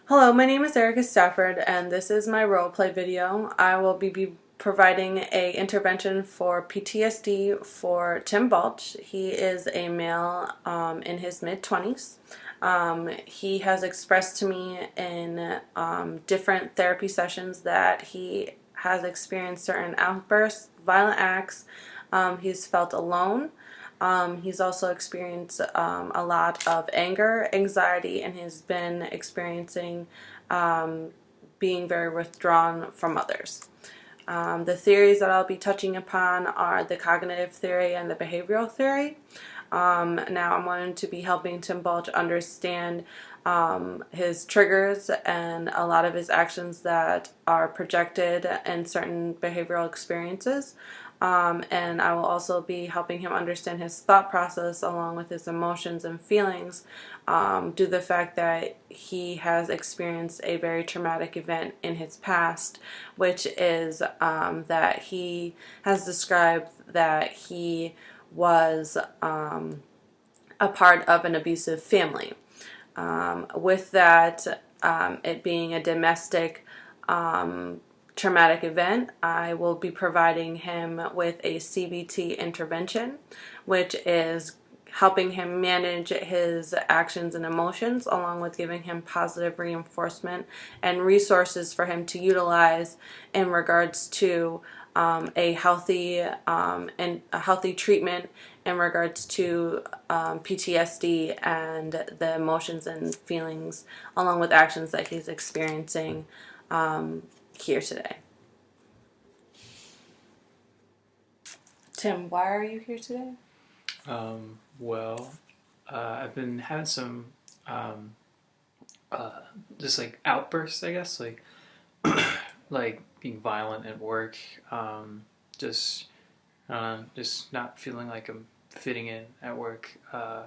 Hello, my name is Erica Stafford, and this is my role play video. I will be providing a intervention for PTSD for Tim Balch. He is a male in his mid-20s. He has expressed to me in different therapy sessions that he has experienced certain outbursts, violent acts. He's felt alone. He's also experienced a lot of anger, anxiety, and he's been experiencing being very withdrawn from others. The theories that I'll be touching upon are the cognitive theory and the behavioral theory. Now I'm going to be helping Tim Balch understand his triggers and a lot of his actions that are projected in certain behavioral experiences. And I will also be helping him understand his thought process along with his emotions and feelings due to the fact that he has experienced a very traumatic event in his past, which is that he has described that he was a part of an abusive family. With that, it being a domestic traumatic event, I will be providing him with a CBT intervention, which is helping him manage his actions and emotions, along with giving him positive reinforcement and resources for him to utilize in regards to a healthy treatment in regards to PTSD and the emotions and feelings, along with actions that he's experiencing here today. Tim, why are you here today? Well, I've been having some just like outbursts, I guess, like like being violent at work, just just not feeling like I'm fitting in at work. I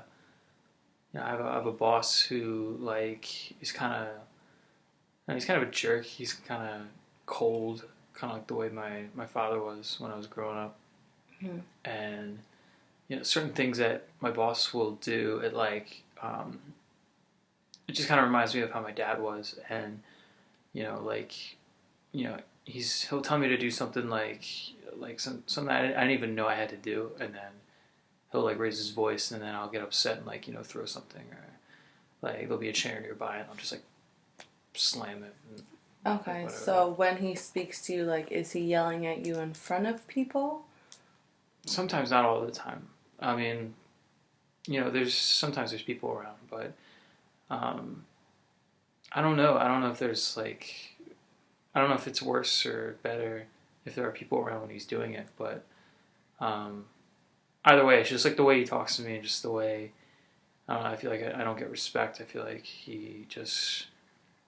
have a boss who is he's kind of a jerk. He's kind of cold, kind of like the way my father was when I was growing up. Hmm. And certain things that my boss will do, it just kind of reminds me of how my dad was. And you know like you know he'll tell me to do something something I didn't even know I had to do, and then he'll like raise his voice, and then I'll get upset and throw something, or like there'll be a chair nearby and I'll just like slam it and, Okay, whatever. so when he speaks to you, like, is he yelling at you in front of people? Sometimes, not all the time. I mean, there's people around, but um, I don't know. I don't know if I don't know if it's worse or better if there are people around when he's doing it. But um, either way, it's just like the way he talks to me, and just the way I don't know. I feel like I don't get respect. I feel like he just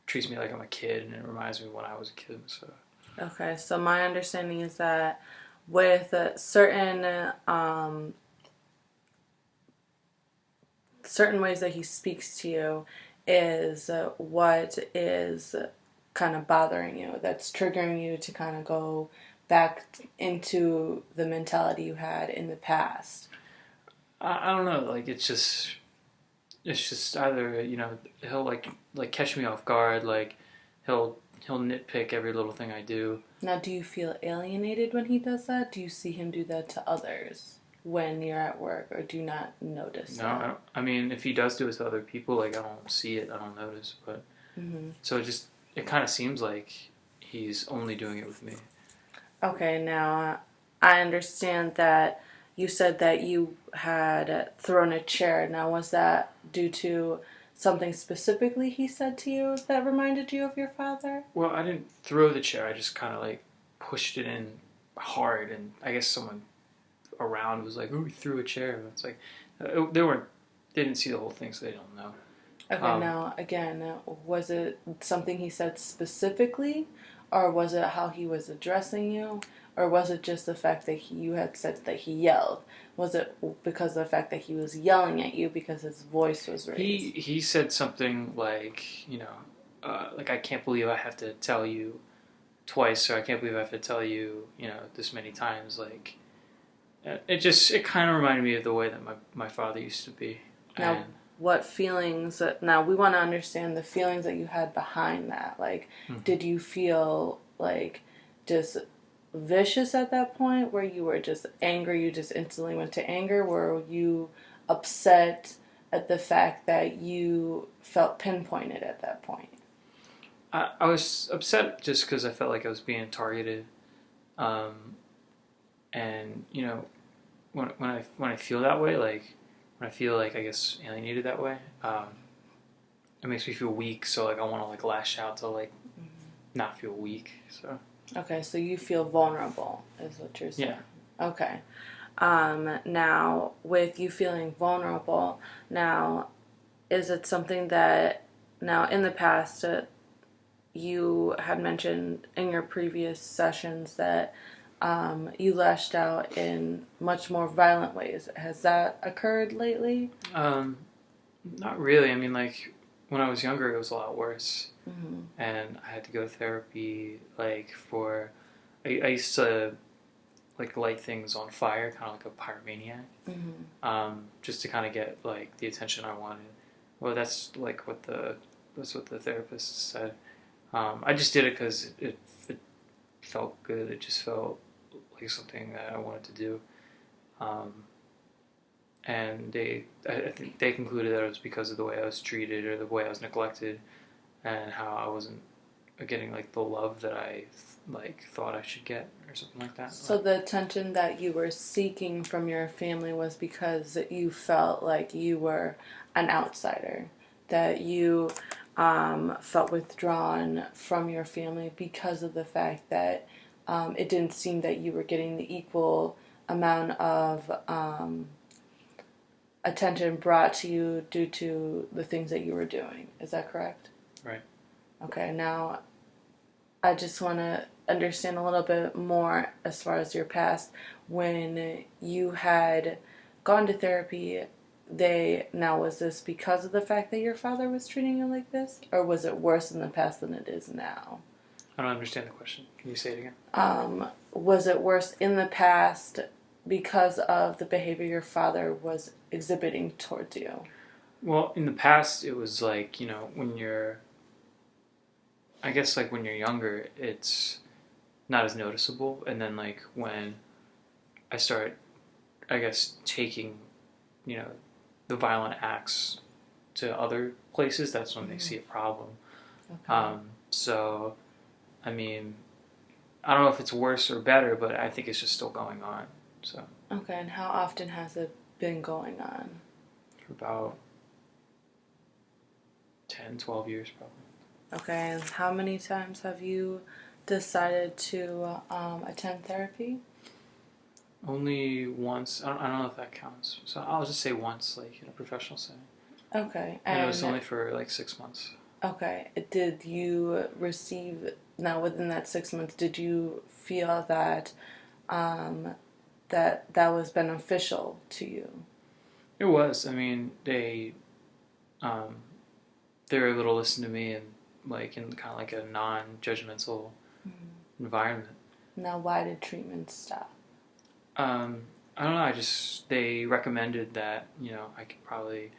treats me like I'm a kid, and it reminds me of when I was a kid. So Okay, so my understanding is that with certain ways that he speaks to you is what is kind of bothering you, that's triggering you to kind of go back into the mentality you had in the past. I don't know. Like it's just either he'll catch me off guard. Like he'll nitpick every little thing I do. Now, do you feel alienated when he does that? Do you see him do that to others when you're at work, or do you not notice No, that? I mean, if he does do it to other people, like I don't see it, I don't notice. But Mm-hmm. so it kind of seems like he's only doing it with me. Okay, now I understand that you said that you had thrown a chair. Now, was that due to something specifically he said to you that reminded you of your father? Well, I didn't throw the chair. I just kind of like pushed it in hard, and I guess someone around was like, "Oh, he threw a chair." It's like they didn't see the whole thing, so they don't know. Okay, Um, now again, was it something he said specifically, or was it how he was addressing you, or was it just the fact that you had said that he yelled? Was it because of the fact that he was yelling at you because his voice was raised? he said something like, like I can't believe I have to tell you twice, or I can't believe I have to tell you, this many times. It kind of reminded me of the way that my father used to be. Now, And what feelings, now we want to understand the feelings that you had behind that. Like, did you feel like just vicious at that point where you were just angry, you just instantly went to anger? Were you upset at the fact that you felt pinpointed at that point? I was upset just because I felt like I was being targeted. And when I feel that way, like when I feel like I guess alienated that way, it makes me feel weak. So like I want to like lash out to like not feel weak. So Okay, so you feel vulnerable, is what you're saying. yeah. Okay. Now, with you feeling vulnerable, now, is it something that, now in the past, you had mentioned in your previous sessions that you lashed out in much more violent ways. Has that occurred lately? Not really. I mean, like when I was younger, it was a lot worse, Mm-hmm. and I had to go to therapy. Like for, I used to like light things on fire, kind of like a pyromaniac, just to kind of get like the attention I wanted. Well, that's what the therapist said. I just did it because it felt good. It just felt like something that I wanted to do. And I think they concluded that it was because of the way I was treated or the way I was neglected, and how I wasn't getting like the love that I like thought I should get or something like that. So the attention that you were seeking from your family was because you felt like you were an outsider, that you felt withdrawn from your family because of the fact that it didn't seem that you were getting the equal amount of attention brought to you due to the things that you were doing. Is that correct? Right. Okay, now I just want to understand a little bit more as far as your past. When you had gone to therapy, was this because of the fact that your father was treating you like this? Or was it worse in the past than it is now? I don't understand the question. Can you say it again? Was it worse in the past because of the behavior your father was exhibiting towards you? Well, in the past, it was like, when you're, I guess like when you're younger, it's not as noticeable. And then like when I start, I guess, taking, you know, the violent acts to other places, that's when they see a problem. Okay. So, I mean, I don't know if it's worse or better, but I think it's just still going on. So Okay, and how often has it been going on? for about 10, 12 years probably. Okay, and how many times have you decided to attend therapy? Only once. I don't know if that counts. So I'll just say once, like in a professional setting. Okay, And it was only for like 6 months. okay. Did you receive, now within that 6 months, did you feel that that was beneficial to you? It was. I mean, um, they were able to listen to me and like in kind of like a non-judgmental environment. Now, why did treatment stop? I don't know. They recommended that I could probably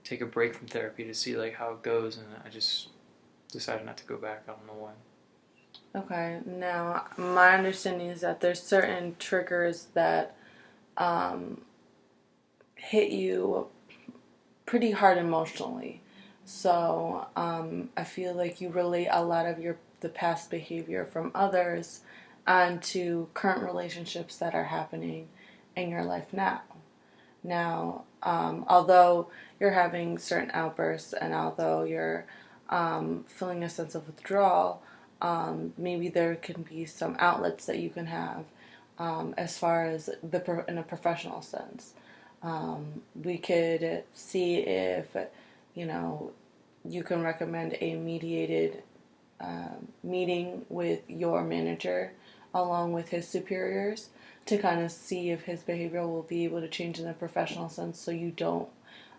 take a break from therapy to see like how it goes, and I just decided not to go back. I don't know why. Okay, now my understanding is that there's certain triggers that hit you pretty hard emotionally. So I feel like you relate a lot of the past behavior from others onto current relationships that are happening in your life now. Now, although you're having certain outbursts and although you're feeling a sense of withdrawal, maybe there can be some outlets that you can have as far as in a professional sense. We could see if, you can recommend a mediated meeting with your manager along with his superiors to kind of see if his behavior will be able to change in a professional sense so you don't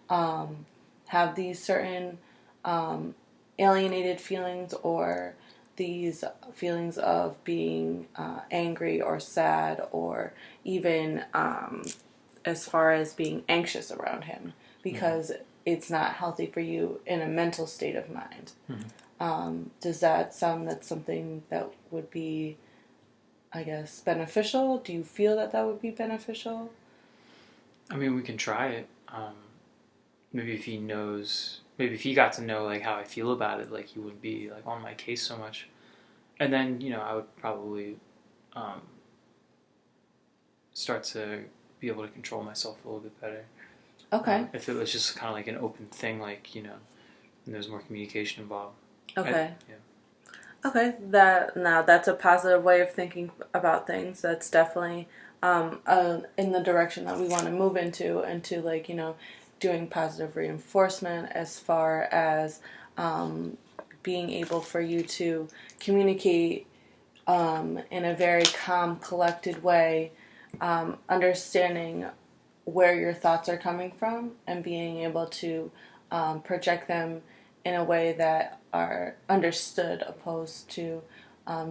have these certain alienated feelings or these feelings of being angry or sad or even as far as being anxious around him. Because it's not healthy for you in a mental state of mind. Mm-hmm. Does that sound that's something that would be, I guess, beneficial? Do you feel that that would be beneficial? I mean, we can try it. Maybe if he knows, maybe if he got to know like how I feel about it, like he wouldn't be like on my case so much. And then I would probably um, start to be able to control myself a little bit better. Okay. If it was just kind of like an open thing, like and there's more communication involved. Okay. Yeah. Okay. That's a positive way of thinking about things. That's definitely in the direction that we want to move into like doing positive reinforcement as far as being able for you to communicate in a very calm, collected way, understanding where your thoughts are coming from and being able to project them in a way that are understood opposed to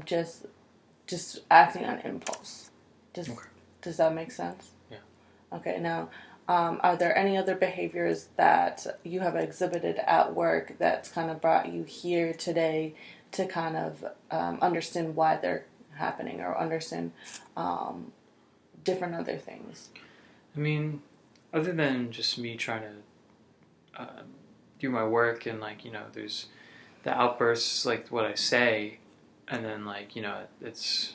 just acting on impulse. Okay. Does that make sense? Yeah. Okay, now, are there any other behaviors that you have exhibited at work that's kind of brought you here today to kind of understand why they're happening or understand different other things? I mean, other than just me trying to do my work and there's the outbursts, like what I say, and then it's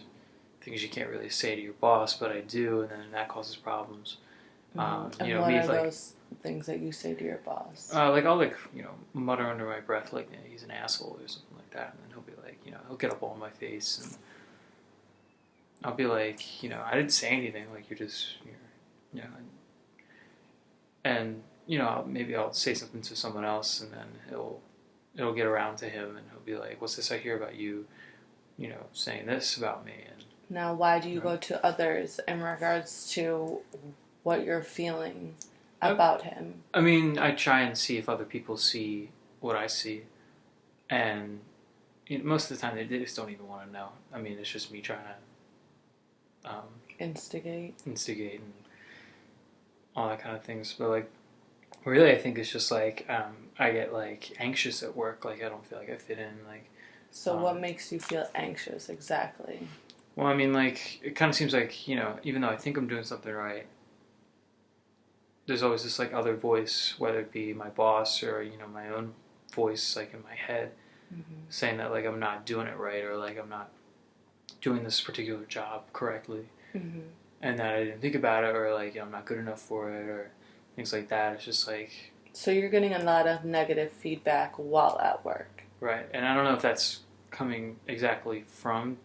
things you can't really say to your boss, but I do, and then that causes problems. Mm-hmm. And what are those things that you say to your boss? Like I'll mutter under my breath like he's an asshole or something like that, and then he'll be like he'll get up all in my face, and I'll be like I didn't say anything, like and maybe I'll say something to someone else, and then it'll get around to him, and he'll be like, "What's this I hear about you? Saying this about me?" And now, why do you go to others in regards to what you're feeling about him? I mean, I try and see if other people see what I see, and most of the time they just don't even want to know. I mean, it's just me trying to instigate and all that kind of things. But really, I think it's just I get anxious at work. Like I don't feel like I fit in. So what makes you feel anxious exactly? Well, I mean, it kind of seems like even though I think I'm doing something right, there's always this other voice, whether it be my boss or my own voice in my head, mm-hmm. saying that I'm not doing it right, or I'm not doing this particular job correctly, mm-hmm. and that I didn't think about it, or I'm not good enough for it, or things like that. It's just so you're getting a lot of negative feedback while at work, right? And I don't know if that's coming exactly from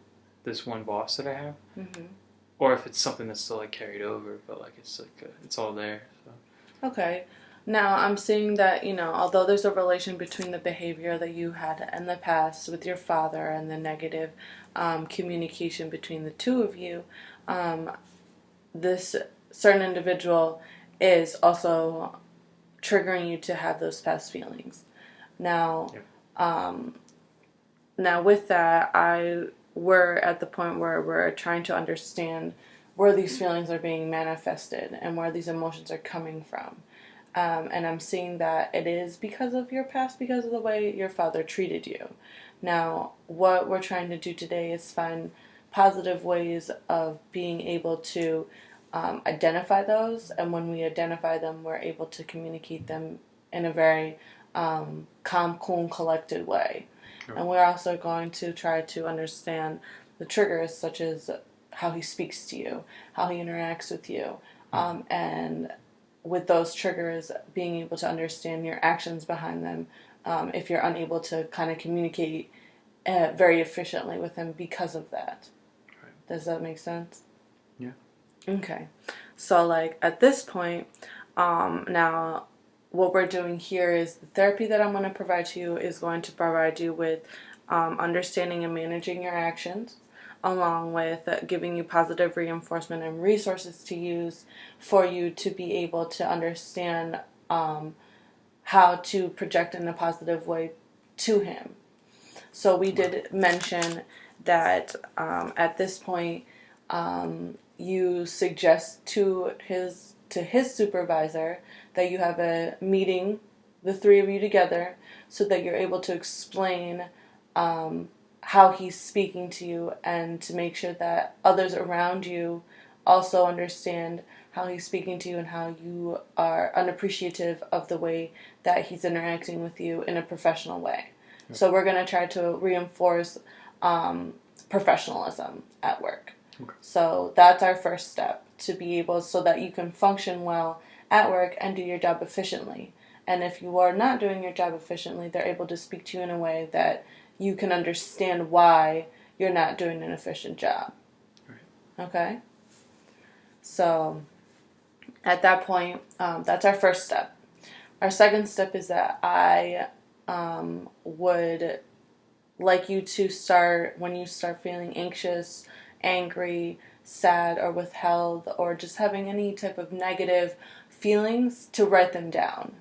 this one boss that I have, mm-hmm. or if it's something that's still carried over, but it's all there. So. Okay. Now I'm seeing that although there's a relation between the behavior that you had in the past with your father and the negative communication between the two of you, this certain individual is also triggering you to have those past feelings. Now, now with that, we're at the point where we're trying to understand where these feelings are being manifested and where these emotions are coming from. And I'm seeing that it is because of your past, because of the way your father treated you. Now, what we're trying to do today is find positive ways of being able to identify those, and when we identify them, we're able to communicate them in a very calm, cool, and collected way. Sure. And we're also going to try to understand the triggers, such as how he speaks to you, how he interacts with you, and with those triggers, being able to understand your actions behind them, if you're unable to kind of communicate very efficiently with him because of that. Right. Does that make sense? Yeah. Okay. So, at this point, now, what we're doing here is the therapy that I'm going to provide to you is going to provide you with understanding and managing your actions, along with giving you positive reinforcement and resources to use for you to be able to understand how to project in a positive way to him. So we did mention that at this point you suggest to his supervisor that you have a meeting the three of you together so that you're able to explain how he's speaking to you, and to make sure that others around you also understand how he's speaking to you and how you are unappreciative of the way that he's interacting with you in a professional way. Yep. So we're going to try to reinforce professionalism at work. Okay. So that's our first step, to be able, so that you can function well at work and do your job efficiently. And if you are not doing your job efficiently, they're able to speak to you in a way that you can understand why you're not doing an efficient job. Right. Okay? So at that point, that's our first step. Our second step is that I would like you to start, when you start feeling anxious, angry, sad, or withheld, or just having any type of negative feelings, to write them down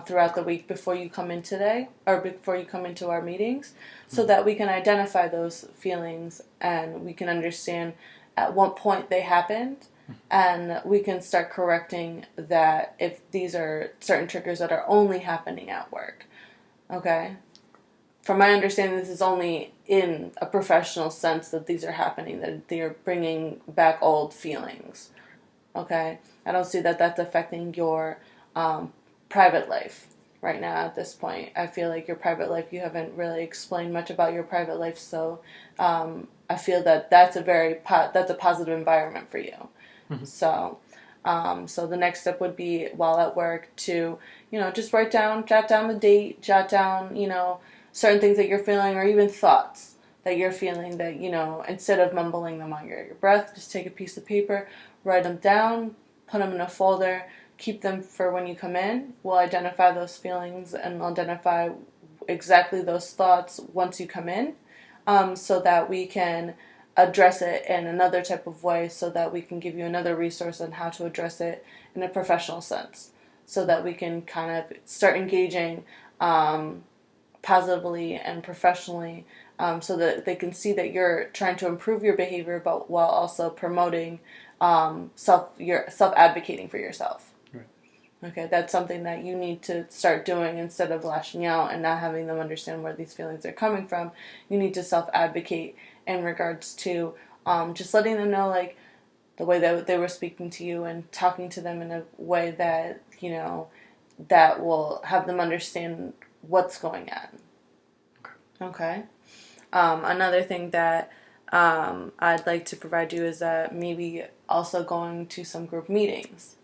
throughout the week before you come in today, or before you come into our meetings, so that we can identify those feelings and we can understand at what point they happened, and we can start correcting that if these are certain triggers that are only happening at work. Okay? From my understanding, this is only in a professional sense that these are happening, that they are bringing back old feelings. Okay? I don't see that that's affecting your private life right now at this point. I feel like your private life, you haven't really explained much about your private life, so I feel that that's a positive environment for you. Mm-hmm. So the next step would be, while at work, to, just jot down the date, jot down, certain things that you're feeling, or even thoughts that you're feeling that, instead of mumbling them under your breath, just take a piece of paper, write them down, put them in a folder, keep them for when you come in. We'll identify those feelings and identify exactly those thoughts once you come in, so that we can address it in another type of way, so that we can give you another resource on how to address it in a professional sense, so that we can kind of start engaging positively and professionally, so that they can see that you're trying to improve your behavior, but while also promoting self-advocating for yourself. Right. Okay, that's something that you need to start doing instead of lashing out and not having them understand where these feelings are coming from. You need to self-advocate in regards to just letting them know, like, the way that they were speaking to you, and talking to them in a way that, that will have them understand what's going on. Okay. Another thing that I'd like to provide you is that maybe also going to some group meetings.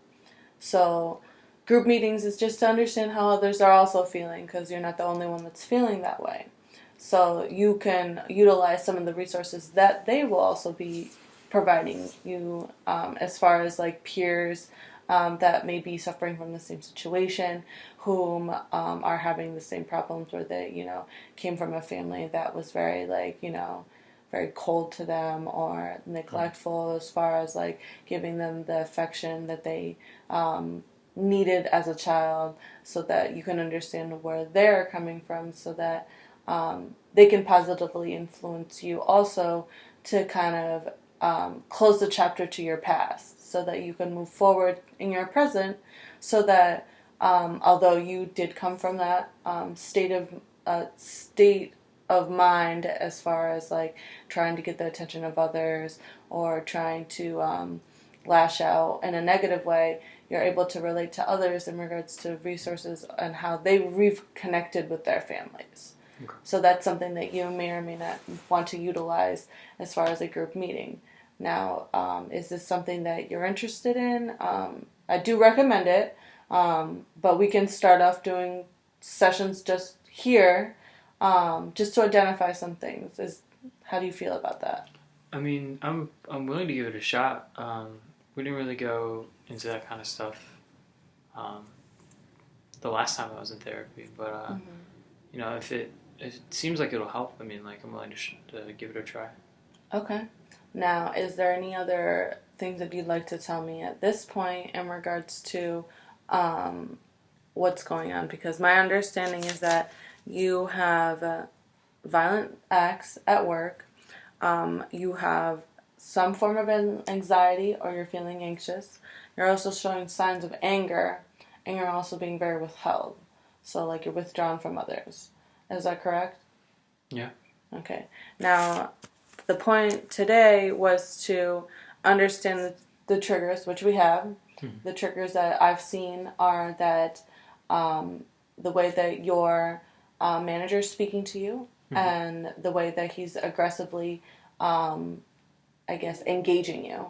So group meetings is just to understand how others are also feeling, because you're not the only one that's feeling that way. So you can utilize some of the resources that they will also be providing you, as far as like peers that may be suffering from the same situation, whom are having the same problems, where they, came from a family that was very, very cold to them, or neglectful as far as like giving them the affection that they needed as a child, so that you can understand where they're coming from, so that they can positively influence you also, to kind of close the chapter to your past, so that you can move forward in your present, so that although you did come from that state of mind, as far as like trying to get the attention of others, or trying to lash out in a negative way, you're able to relate to others in regards to resources and how they reconnected with their families. Okay. So that's something that you may or may not want to utilize as far as a group meeting. Now, is this something that you're interested in? I do recommend it, but we can start off doing sessions just here, just to identify some things. How do you feel about that? I mean, I'm willing to give it a shot. We didn't really go into that kind of stuff the last time I was in therapy, but if it seems like it'll help, I mean, like, I'm willing to give it a try. Okay. Now, is there any other things that you'd like to tell me at this point in regards to what's going on? Because my understanding is that you have violent acts at work, you have some form of anxiety, or you're feeling anxious. You're also showing signs of anger, and you're also being very withheld. So like you're withdrawn from others. Is that correct? Yeah. Okay. Now, the point today was to understand the triggers, which we have. Mm-hmm. The triggers that I've seen are that the way that your manager is speaking to you, Mm-hmm. and the way that he's aggressively, I guess, engaging you.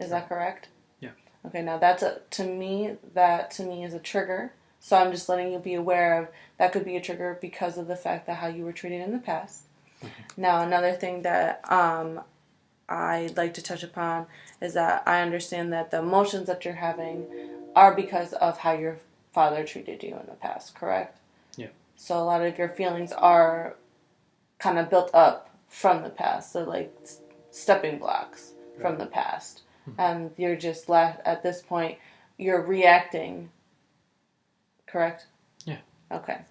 Is that correct? Yeah. Okay. Now that to me is a trigger. So I'm just letting you be aware of that could be a trigger because of the fact that how you were treated in the past. Mm-hmm. Now another thing that I'd like to touch upon is that I understand that the emotions that you're having are because of how your father treated you in the past, correct? Yeah. So a lot of your feelings are kind of built up from the past, so like stepping blocks from the past. Mm-hmm. And you're just at this point, you're reacting, correct? Yeah. Okay.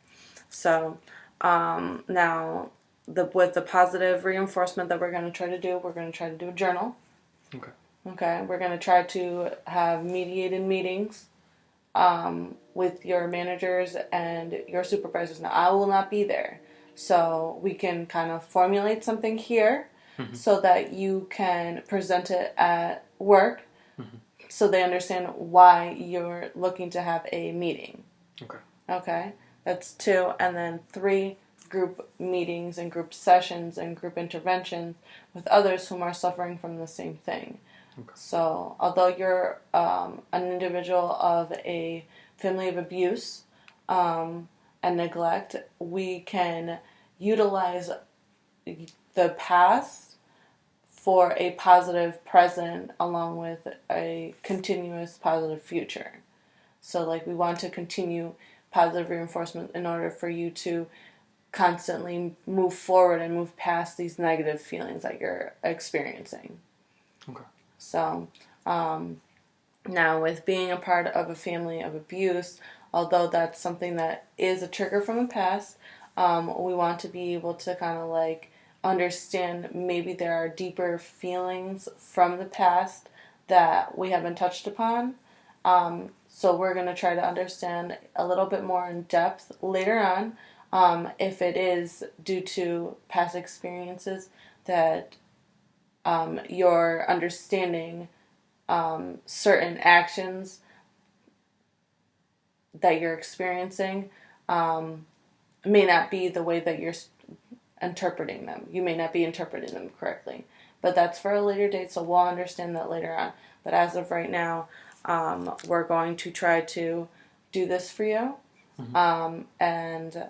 So now with the positive reinforcement that we're going to try to do, we're going to try to do a journal. Okay. Okay. We're going to try to have mediated meetings with your managers and your supervisors. Now, I will not be there. So we can kind of formulate something here mm-hmm. so that you can present it at work mm-hmm. so they understand why you're looking to have a meeting. Okay. Okay. That's 2. And then 3, group meetings and group sessions and group interventions with others whom are suffering from the same thing. Okay. So, although you're an individual of a family of abuse and neglect, we can utilize the past for a positive present along with a continuous positive future. So, like, we want to continue positive reinforcement in order for you to constantly move forward and move past these negative feelings that you're experiencing. Okay. So, now with being a part of a family of abuse, although that's something that is a trigger from the past, we want to be able to kind of like understand maybe there are deeper feelings from the past that we haven't touched upon. So we're going to try to understand a little bit more in depth later on if it is due to past experiences that you're understanding certain actions that you're experiencing may not be the way that you're interpreting them. You may not be interpreting them correctly. But that's for a later date, so we'll understand that later on. But as of right now, we're going to try to do this for you mm-hmm. And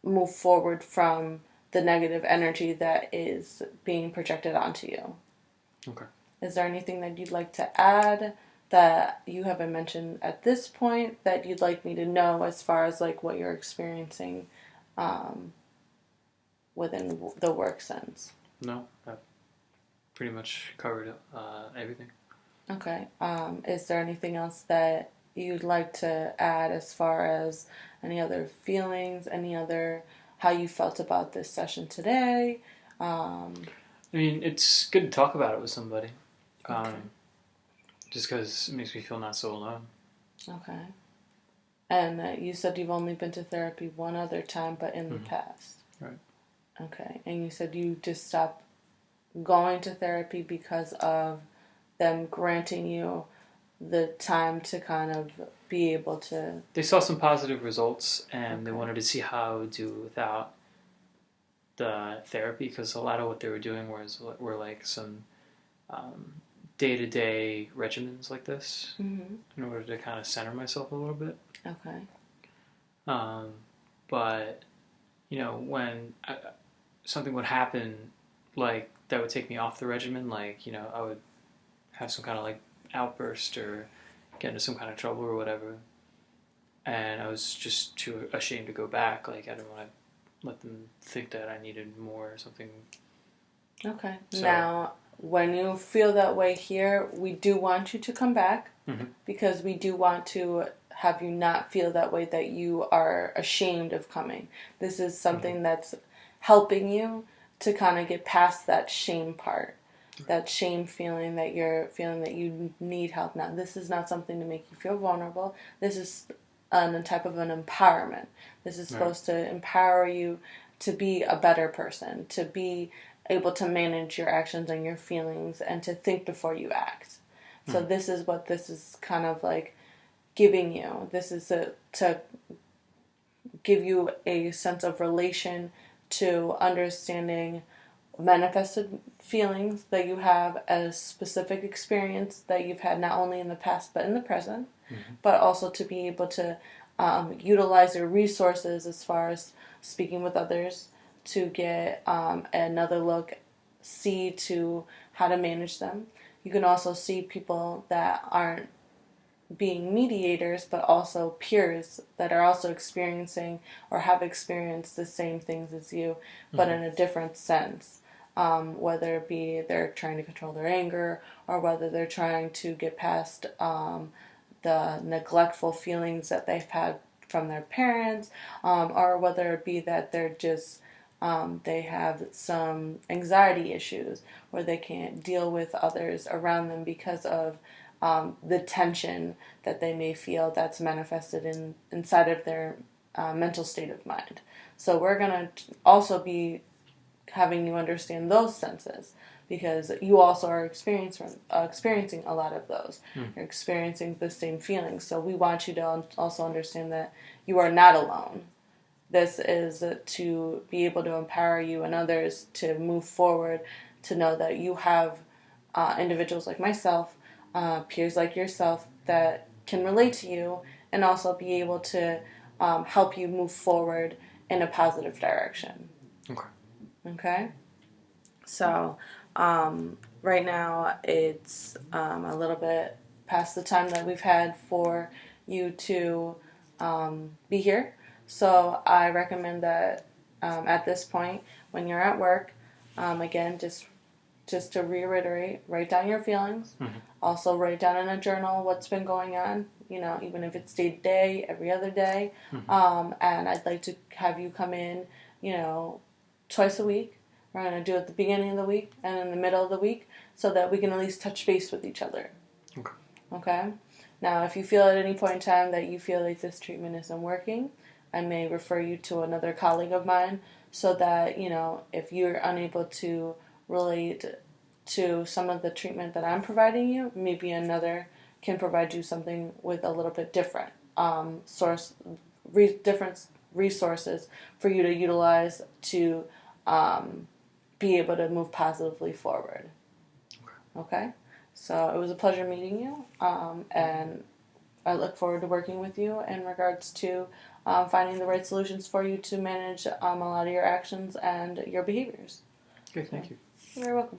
move forward from the negative energy that is being projected onto you. Okay. Is there anything that you'd like to add that you haven't mentioned at this point that you'd like me to know as far as like what you're experiencing within the work sense? No, I've pretty much covered everything. Okay. Is there anything else that you'd like to add as far as any other feelings, how you felt about this session today? I mean, it's good to talk about it with somebody. Okay. Just because it makes me feel not so alone. Okay. And you said you've only been to therapy one other time, but in mm-hmm. the past. Right. Okay. And you said you just stopped going to therapy because of them granting you the time to kind of be able to... They saw some positive results, and okay. They wanted to see how I would do without the therapy, because a lot of what they were doing were like some day-to-day regimens like this mm-hmm. in order to kind of center myself a little bit. Okay. But, you know, when something would happen, like, that would take me off the regimen, like, you know, I would have some kind of, like, outburst or get into some kind of trouble or whatever, and I was just too ashamed to go back. Like, I didn't want to let them think that I needed more or something. Okay. So, now, when you feel that way here, we do want you to come back mm-hmm. because we do want to have you not feel that way, that you are ashamed of coming. This is something mm-hmm. that's helping you to kind of get past that shame part, that shame feeling that you're feeling that you need help. Now, this is not something to make you feel vulnerable. This is a type of an empowerment. This is supposed to empower you to be a better person, to be able to manage your actions and your feelings, and to think before you act. So this is what this is kind of like giving you. This is to give you a sense of relation to understanding manifested feelings that you have as specific experience that you've had not only in the past but in the present, but also to be able to utilize your resources as far as speaking with others to get another look, see to how to manage them. You can also see people that aren't being mediators, but also peers that are also experiencing or have experienced the same things as you, but in a different sense. Whether it be they're trying to control their anger, or whether they're trying to get past the neglectful feelings that they've had from their parents, or whether it be that they're just they have some anxiety issues where they can't deal with others around them because of the tension that they may feel that's manifested inside of their mental state of mind. So we're going to also be having you understand those senses, because you also are experiencing a lot of those. You're experiencing the same feelings. So we want you to also understand that you are not alone. This is to be able to empower you and others to move forward, to know that you have individuals like myself, peers like yourself that can relate to you, and also be able to help you move forward in a positive direction. Okay? So, right now it's a little bit past the time that we've had for you to be here. So I recommend that at this point, when you're at work, again, just to reiterate, write down your feelings. Also, write down in a journal what's been going on, even if it's day to day, every other day. And I'd like to have you come in, twice a week. We're going to do it at the beginning of the week and in the middle of the week, so that we can at least touch base with each other. Okay? Now, if you feel at any point in time that you feel like this treatment isn't working, I may refer you to another colleague of mine, so that, if you're unable to relate to some of the treatment that I'm providing you, maybe another can provide you something with a little bit different different resources for you to utilize to be able to move positively forward. Okay? So it was a pleasure meeting you, and I look forward to working with you in regards to finding the right solutions for you to manage a lot of your actions and your behaviors. Okay, thank you. You're welcome.